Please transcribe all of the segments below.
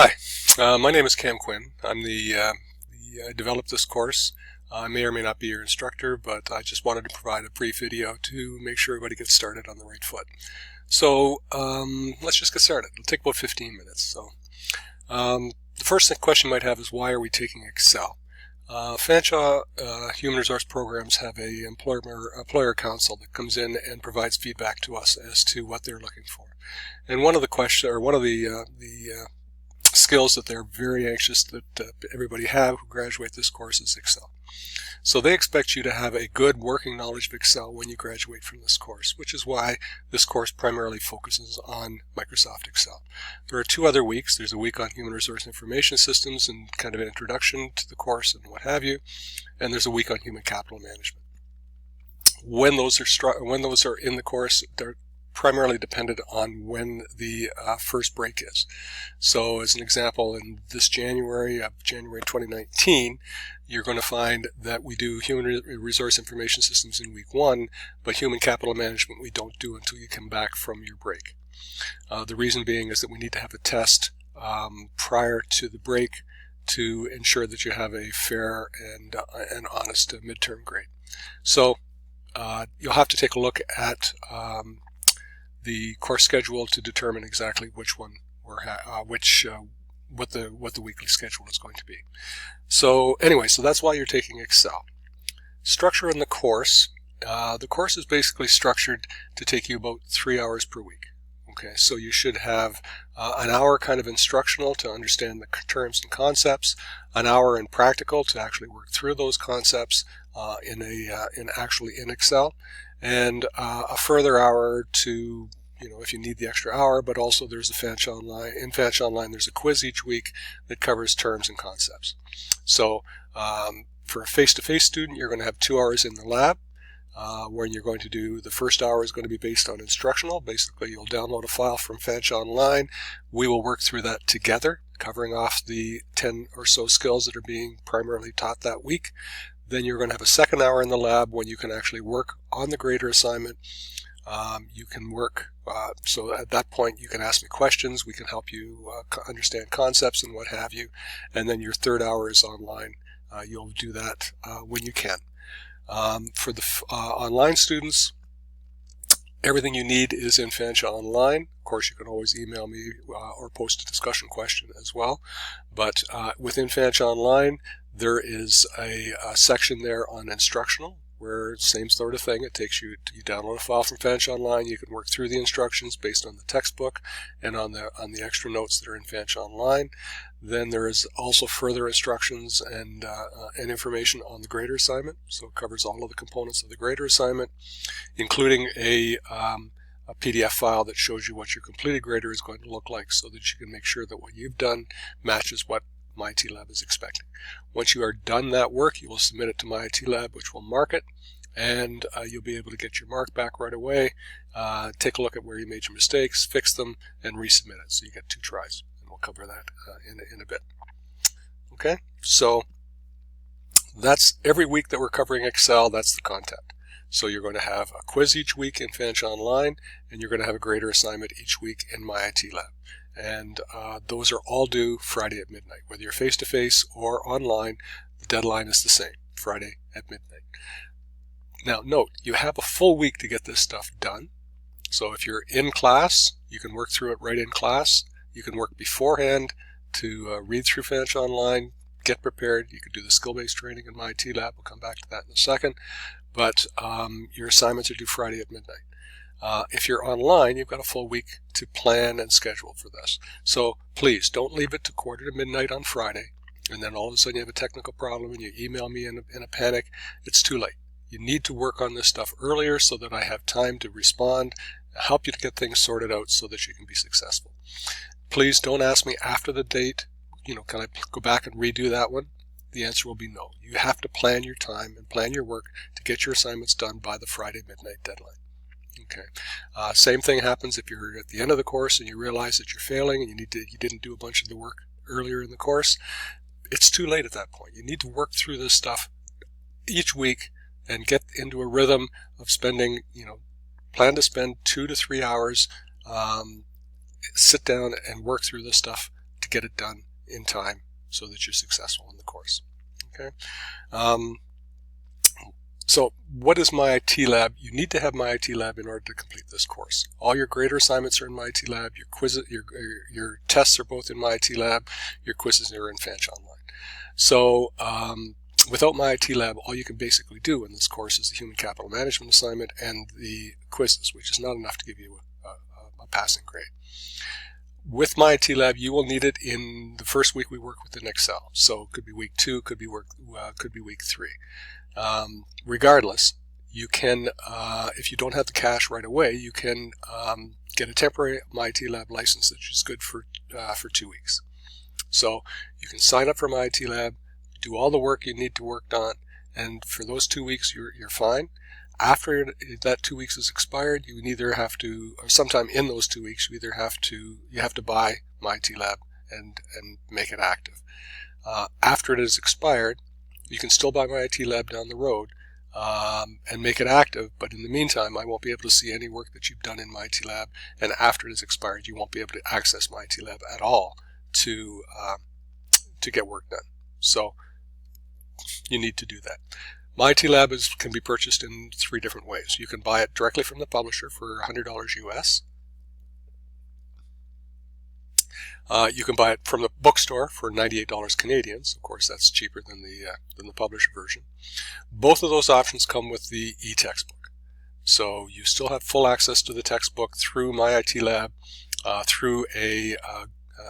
Hi, my name is Cam Quinn. I developed this course. I may or may not be your instructor, but I just wanted to provide a brief video to make sure everybody gets started on the right foot. So let's just get started. It'll take about 15 minutes. So the first question you might have is, why are we taking Excel? Fanshawe Human Resource Programs have a employer council that comes in and provides feedback to us as to what they're looking for. And one of the skills that they're very anxious that everybody have who graduate this course is Excel. So they expect you to have a good working knowledge of Excel when you graduate from this course, which is why this course primarily focuses on Microsoft Excel. There are 2 other weeks. There's a week on Human Resource Information Systems and kind of an introduction to the course and what have you, and there's a week on Human Capital Management. When those are in the course, they're primarily dependent on when the first break is. So as an example, in this January 2019, you're going to find that we do Human Resource Information Systems in week 1, but Human Capital Management we don't do until you come back from your break. The reason being is that we need to have a test prior to the break to ensure that you have a fair and honest midterm grade. So you'll have to take a look at the course schedule to determine exactly which one what the weekly schedule is going to be. So anyway, so that's why you're taking Excel. Structure in the course is basically structured to take you about 3 hours per week. Okay, so you should have an hour kind of instructional to understand the terms and concepts, an hour in practical to actually work through those concepts actually in Excel, and a further hour to, if you need the extra hour, but also there's a Fanshawe Online. In Fanshawe Online, there's a quiz each week that covers terms and concepts. So for a face-to-face student, you're going to have 2 hours in the lab, where you're going to do, the first hour is going to be based on instructional. Basically, you'll download a file from Fanshawe Online. We will work through that together, covering off the 10 or so skills that are being primarily taught that week. Then you're going to have a second hour in the lab when you can actually work on the grader assignment. You can work, so at that point you can ask me questions, we can help you understand concepts and what have you, and then your third hour is online. You'll do that when you can. For the online students, everything you need is in Fanshawe Online. Of course, you can always email me or post a discussion question as well. But within Fanshawe Online, there is a section there on instructional, where same sort of thing. It takes you download a file from Fanshawe Online. You can work through the instructions based on the textbook and on the extra notes that are in Fanshawe Online. Then there is also further instructions and information on the grader assignment. So it covers all of the components of the grader assignment, including a PDF file that shows you what your completed grader is going to look like, so that you can make sure that what you've done matches what MyIT Lab is expecting. Once you are done that work, you will submit it to MyIT Lab, which will mark it, and you'll be able to get your mark back right away, take a look at where you made your mistakes, fix them, and resubmit it. So you get 2 tries, and we'll cover that in a bit. Okay, so that's every week that we're covering Excel. That's the content. So you're going to have a quiz each week in Fanshawe Online, and you're going to have a grader assignment each week in MyIT Lab. And those are all due Friday at midnight. Whether you're face-to-face or online, the deadline is the same, Friday at midnight. Now note, you have a full week to get this stuff done. So if you're in class, you can work through it right in class. You can work beforehand to read through Fanshawe Online, get prepared. You can do the skill-based training in MyIT Lab. We'll come back to that in a second. But your assignments are due Friday at midnight. If you're online, you've got a full week to plan and schedule for this. So please don't leave it to 1:45 on Friday, and then all of a sudden you have a technical problem and you email me in a panic. It's too late. You need to work on this stuff earlier so that I have time to respond, help you to get things sorted out so that you can be successful. Please don't ask me after the date, can I go back and redo that one? The answer will be no. You have to plan your time and plan your work to get your assignments done by the Friday midnight deadline. Okay. Same thing happens if you're at the end of the course and you realize that you're failing and you didn't do a bunch of the work earlier in the course. It's too late at that point. You need to work through this stuff each week and get into a rhythm of spending, plan to spend 2 to 3 hours, sit down and work through this stuff get it done in time so that you're successful in the course. Okay. So what is My IT Lab? You need to have My IT Lab in order to complete this course. All your grader assignments are in My IT Lab. Your quizzes, your tests are both in My IT Lab. Your quizzes are in Fanch Online. So without My IT Lab, all you can basically do in this course is the Human Capital Management assignment and the quizzes, which is not enough to give you a passing grade. With My IT Lab, you will need it in the first week we work within Excel. So it could be week 2, could be week 3. Regardless, you can, if you don't have the cash right away, you can get a temporary My IT Lab license, which is good for 2 weeks. So you can sign up for My IT Lab, do all the work you need to work on, and for those 2 weeks you're fine. After that 2 weeks is expired, you either have to, or sometime in those 2 weeks, you have to buy My IT Lab and make it active. After it is expired, you can still buy My IT Lab down the road and make it active, but in the meantime, I won't be able to see any work that you've done in My IT Lab, and after it is expired, you won't be able to access My IT Lab at all to get work done. So you need to do that. My IT Lab can be purchased in 3 different ways. You can buy it directly from the publisher for $100 US. You can buy it from the bookstore for $98 Canadian. Of course, that's cheaper than the publisher version. Both of those options come with the e-textbook. So you still have full access to the textbook through My IT Lab, through a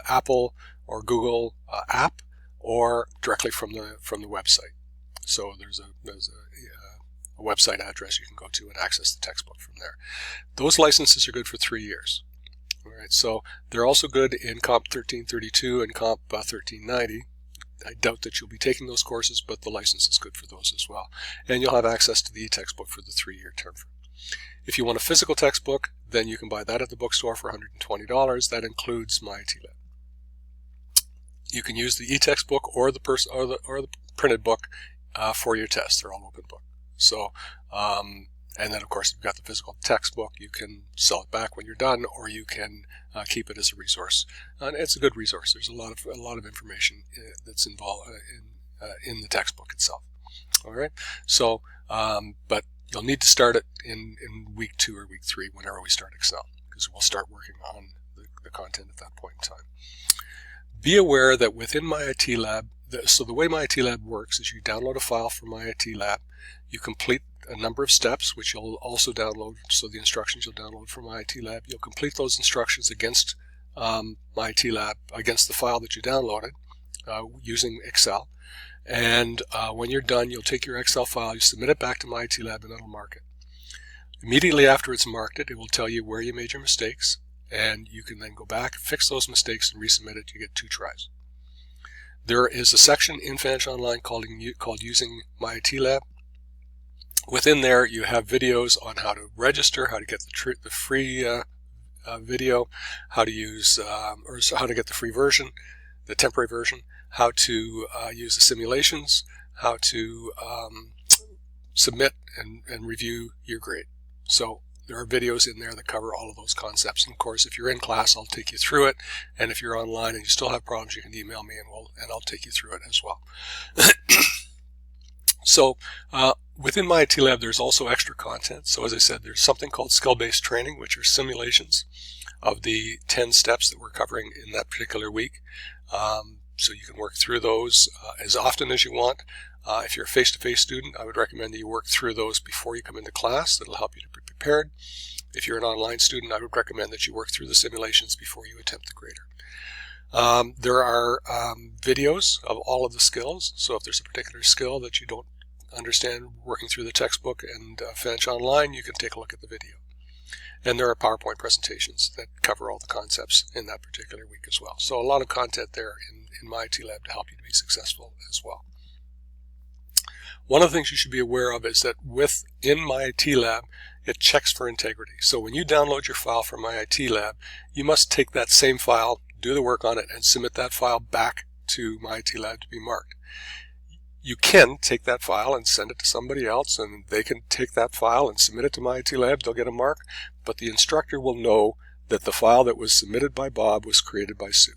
Apple or Google app, or directly from the website. So there's a website address you can go to and access the textbook from there. Those licenses are good for 3 years. All right, so they're also good in Comp6037 and Comp1390. I doubt that you'll be taking those courses, but the license is good for those as well. And you'll have access to the e-textbook for the 3-year term. If you want a physical textbook, then you can buy that at the bookstore for $120. That includes My IT Lab. You can use the e-textbook or the printed book for your test. They're all open book. So, and then of course, if you've got the physical textbook, you can sell it back when you're done, or you can keep it as a resource. And it's a good resource. There's a lot of information that's involved in the textbook itself. All right. So, but you'll need to start it in week 2 or week 3 whenever we start Excel, because we'll start working on the content at that point in time. Be aware that within My IT Lab, so the way My IT Lab works is you download a file from My IT Lab, you complete a number of steps, which you'll also download, so the instructions you'll download from My IT Lab, you'll complete those instructions against My IT Lab, against the file that you downloaded using Excel. And when you're done, you'll take your Excel file, you submit it back to My IT Lab, and it'll mark it. Immediately after it's marked it will tell you where you made your mistakes, and you can then go back, fix those mistakes, and resubmit it. You get 2 tries. There is a section in Fanch Online called Using My IT Lab. Within there, you have videos on how to register, how to get the free video, how to use or how to get the free version, the temporary version, how to use the simulations, how to submit and review your grade. So there are videos in there that cover all of those concepts. And of course, if you're in class, I'll take you through it. And if you're online and you still have problems, you can email me and I'll take you through it as well. So within My IT Lab, there's also extra content. So as I said, there's something called skill-based training, which are simulations of the 10 steps that we're covering in that particular week. So you can work through those as often as you want. If you're a face-to-face student, I would recommend that you work through those before you come into class. That'll help you to be prepared. If you're an online student, I would recommend that you work through the simulations before you attempt the grader. There are videos of all of the skills. So if there's a particular skill that you don't understand working through the textbook and Fanch Online, you can take a look at the video. And there are PowerPoint presentations that cover all the concepts in that particular week as well. So a lot of content there in My IT Lab to help you to be successful as well. One of the things you should be aware of is that within My IT Lab, it checks for integrity. So when you download your file from My IT Lab, you must take that same file, do the work on it, and submit that file back to My IT Lab to be marked. You can take that file and send it to somebody else, and they can take that file and submit it to My IT Lab. They'll get a mark, but the instructor will know that the file that was submitted by Bob was created by Sue.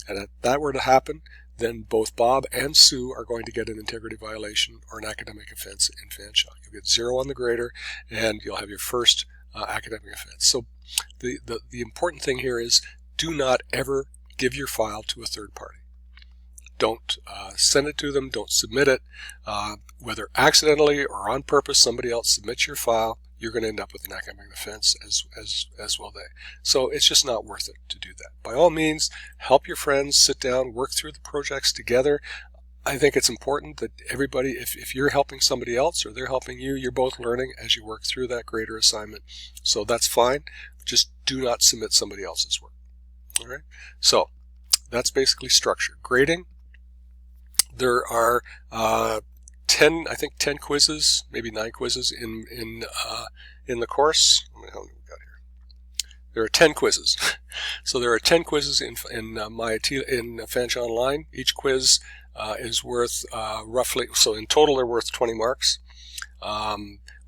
And if that were to happen, then both Bob and Sue are going to get an integrity violation or an academic offense in Fanshawe. You'll get 0 on the grader, and you'll have your first academic offense. So the important thing here is do not ever give your file to a third party. Don't send it to them. Don't submit it. Whether accidentally or on purpose somebody else submits your file, you're going to end up with an academic offense as will they. So it's just not worth it to do that. By all means, help your friends, sit down, work through the projects together. I think it's important that everybody, if you're helping somebody else or they're helping you, you're both learning as you work through that grader assignment. So that's fine. Just do not submit somebody else's work. All right. So that's basically structure. Grading. There are 10 quizzes, maybe 9 quizzes in the course. How many we got here? There are 10 quizzes. So there are 10 quizzes in Fanshawe Online. Each quiz is worth roughly, so in total they're worth 20 marks.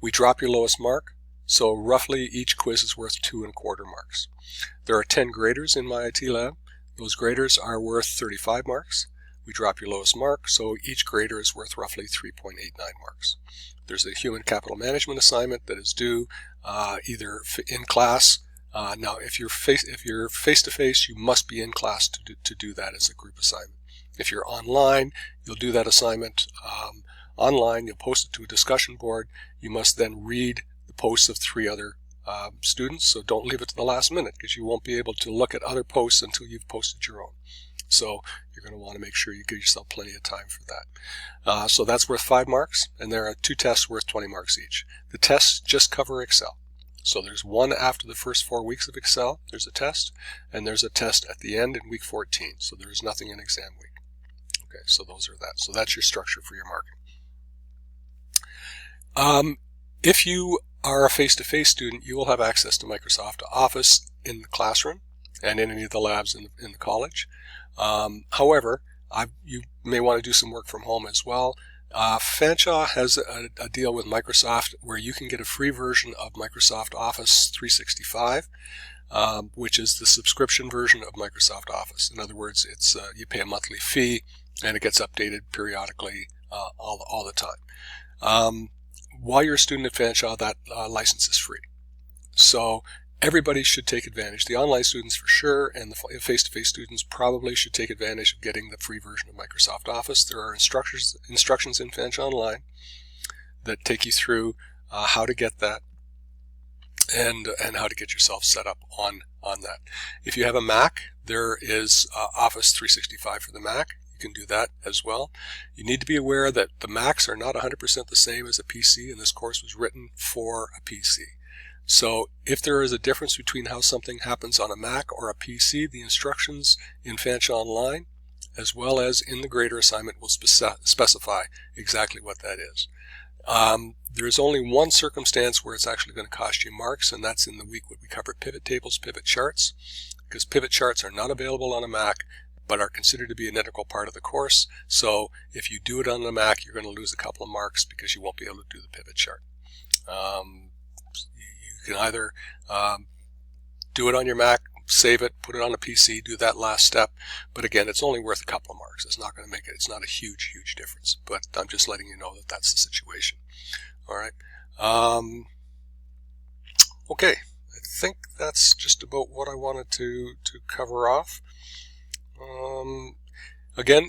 We drop your lowest mark, so roughly each quiz is worth 2.25 marks. There are 10 graders in my IT lab. Those graders are worth 35 marks. We drop your lowest mark, so each grader is worth roughly 3.89 marks. There's a human capital management assignment that is due either in class. Now, if you're face-to-face, you must be in class to do that as a group assignment. If you're online, you'll do that assignment online. You'll post it to a discussion board. You must then read the posts of 3 other students, so don't leave it to the last minute because you won't be able to look at other posts until you've posted your own. So you're going to want to make sure you give yourself plenty of time for that. So that's worth 5 marks, and there are 2 tests worth 20 marks each. The tests just cover Excel. So there's one after the first 4 weeks of Excel, there's a test, and there's a test at the end in week 14. So there's nothing in exam week. Okay, so those are that. So that's your structure for your marking. If you are a face-to-face student, you will have access to Microsoft Office in the classroom and in any of the labs in the college. However, you may want to do some work from home as well. Fanshawe has a deal with Microsoft where you can get a free version of Microsoft Office 365, which is the subscription version of Microsoft Office. In other words, it's you pay a monthly fee and it gets updated periodically all the time. While you're a student at Fanshawe, that license is free. So everybody should take advantage. The online students for sure, and the face-to-face students probably should take advantage of getting the free version of Microsoft Office. There are instructions in Fanshawe Online that take you through how to get that and how to get yourself set up on that. If you have a Mac, there is Office 365 for the Mac. You can do that as well. You need to be aware that the Macs are not 100% the same as a PC, and this course was written for a PC. So if there is a difference between how something happens on a Mac or a PC, the instructions in Fanshawe Online, as well as in the grader assignment, will specify exactly what that is. There is only one circumstance where it's actually going to cost you marks, and that's in the week when we cover pivot tables, pivot charts, because pivot charts are not available on a Mac, but are considered to be an integral part of the course. So if you do it on the Mac, you're going to lose a couple of marks because you won't be able to do the pivot chart. You can either do it on your Mac, save it, put it on a PC, do that last step. But again, it's only worth a couple of marks. It's not going to make it. It's not a huge difference. But I'm just letting you know that that's the situation. All right. Okay. I think that's just about what I wanted to cover off. Again,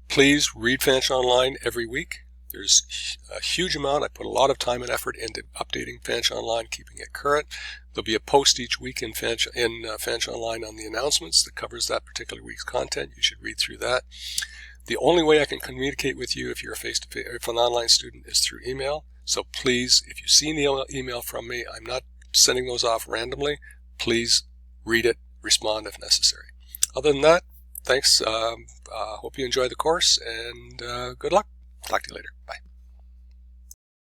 please read Fanshawe Online every week. There's a huge amount. I put a lot of time and effort into updating Fanshawe Online, keeping it current. There'll be a post each week in Fanshawe Online on the announcements that covers that particular week's content. You should read through that. The only way I can communicate with you if you're a face-to-face, if an online student, is through email. So please, if you see an email from me, I'm not sending those off randomly. Please read it, respond if necessary. Other than that, thanks. Hope you enjoy the course, and good luck. Talk to you later. Bye.